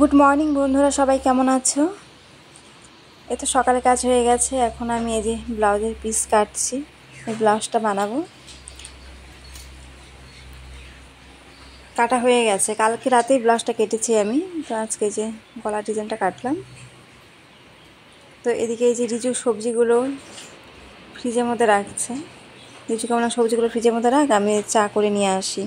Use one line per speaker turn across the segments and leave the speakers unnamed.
Good morning বন্ধুরা, সবাই কেমন আছো? এ তো সকালে কাজ হয়ে গেছে। এখন আমি এই যে ব্লাউজের পিস কাটছি, এই ব্লাউজটা বানাবো। কাটা হয়ে গেছে, কালকে রাতেই ব্লাউজটা কেটেছি আমি। তো আজকে যে গলা ডিজাইনটা কাটলাম। তো এদিকে এই যে রিজু সবজিগুলো ফ্রিজের মধ্যে রাখছে। রিজু কেমন সবজিগুলো ফ্রিজের মধ্যে রাখ, আমি চা করে নিয়ে আসি।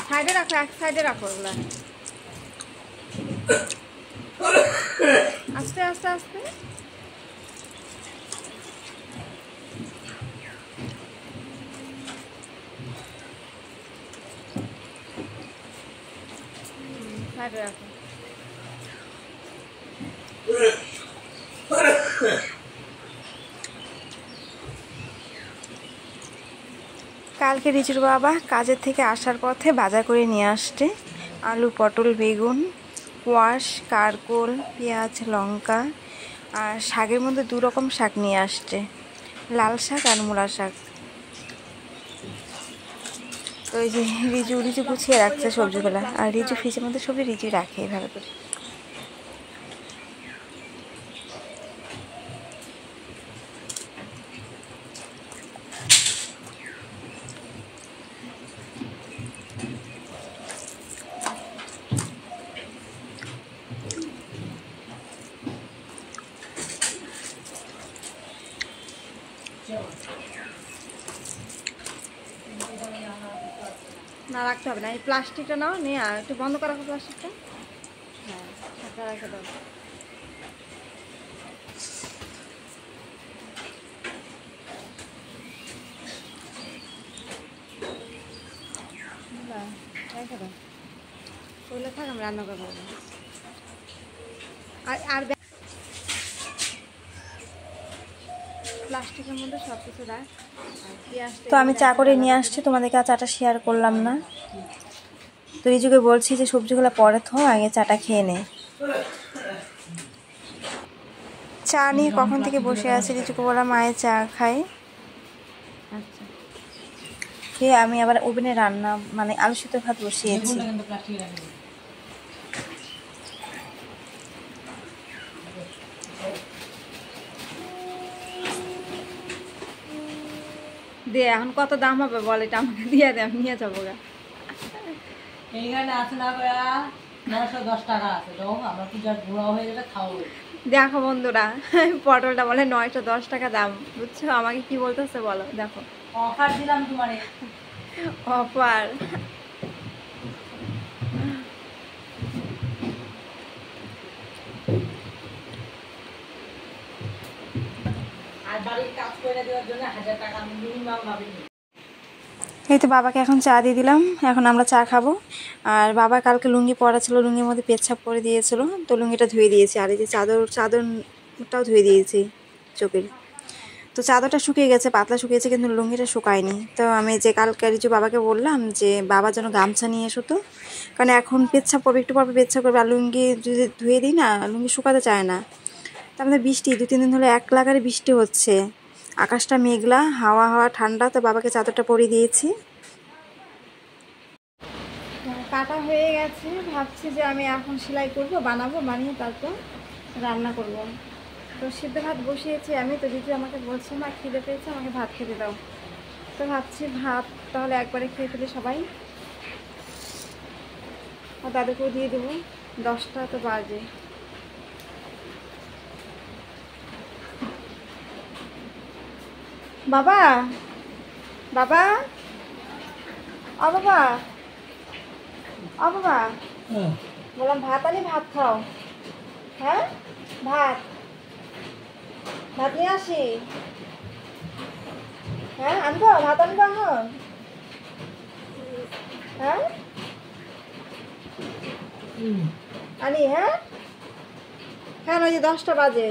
সাইডে রাখো, এক সাইডে রাখো ওগুলা। আস্তে আস্তে আস্তে। সাইডে রাখো। কালকে রিচুর বাবা কাজের থেকে আসার পথে বাজার করে নিয়ে আসছে আলু, পটল, বেগুন, কোয়াশ, কারকোল, পেঁয়াজ, লঙ্কা আর শাকের মধ্যে 2 রকম শাক নিয়ে আসছে, লাল শাক আর মূলা শাক। তো এই যে রিজু গুছিয়ে রাখছে সবজিগুলো। আর রিজু ফ্রিজের মধ্যে সবজি রিজু রাখে এভাবে করে। না রাখতে হবে না, এই প্লাস্টিকটা নাও, নিয়ে একটু বন্ধ করা হোক প্লাস্টিকটা। হ্যাঁ, ঢাকা রেখে দাও। রেখে দাও, ওগুলো থাক, আমি রান্না করবো। আর প্লাস্টিকের মধ্যে সব কিছু রাখ। তো আমি চা করে নিয়ে আসছি, তোমাদেরকে আর চাটা শেয়ার করলাম না। তো রিজুকে বলছি যে সবজিগুলো পরে থো, আগে চাটা খেয়ে নে। চা নিয়ে কখন থেকে বসে আছে, রিজুকে বললাম মায়ের চা খাই। আচ্ছা, খেয়ে আমি আবার ওভেনে রান্না মানে আলু সিদ্ধ ভাত বসিয়েছি। দিয়ে এখন কত দাম হবে বল, এটা আমাকে দিয়ে দে, আমি নিয়ে যাবো।
এইখানে আছে না 910 টাকা আছে, আমরা পূজার ঘোরা হয়ে গেলে খাওয়াবো।
দেখো বন্ধুরা, পটলটা বলে 910 টাকা দাম, বুঝছো? আমাকে কি বলতেছে বলো, দেখো
অফার দিলাম তোমারে,
অফার।
আর বাড়ির কাজ করে দেওয়ার জন্য 1000 টাকা মিনিমাম ভাবি।
এই তো বাবাকে এখন চা দিয়ে দিলাম, এখন আমরা চা খাবো। আর বাবা কালকে লুঙ্গি পরা ছিল, লুঙ্গির মধ্যে পেচ্ছাপ করে দিয়েছিল, তো লুঙ্গিটা ধুয়ে দিয়েছি। আর এই যে চাদরটাও ধুয়ে দিয়েছি চোখের। তো চাদরটা শুকিয়ে গেছে, পাতলা শুকিয়েছে, কিন্তু লুঙ্গিটা শুকায়নি। তো আমি যে কালকে রিজু বাবাকে বললাম যে বাবা যেন গামছা নিয়ে এসো, তো কারণ এখন পেচ্ছাপ করবে, একটু পর পেচ্ছাপ করবে। আর লুঙ্গি যদি ধুয়ে দিই না, লুঙ্গি শুকাতে চায় না। তার মধ্যে বৃষ্টি 2-3 দিন হলে এক লাগারে বৃষ্টি হচ্ছে, আকাশটা মেঘলা, হাওয়া ঠান্ডা। তো বাবাকে চাদরটা পরিয়ে দিয়েছি। কাটা হয়ে গেছে, ভাবছি যে আমি এখন সেলাই করব, বানাবো, বানিয়ে তারপর রান্না করব। তো সিদ্ধ ভাত বসিয়েছি আমি। তো দিদি আমাকে বলছে মা খিদে পেয়েছে, আমাকে ভাত খেতে দাও। তো ভাবছি ভাত তাহলে একবারে খেয়ে ফেলে সবাই, আর দাদুকেও দিয়ে দেবো, 10টা তো বাজে। বাবা, বাবা, ও বাবা, ও বাবা, বললাম ভাত আনি, ভাত খাও। হ্যাঁ, ভাত ভাত নিয়ে আসি। হ্যাঁ আনবো, ভাত আনবো এখন। হ্যাঁ আনি, হ্যাঁ হ্যাঁ, ওই যে 10টা বাজে।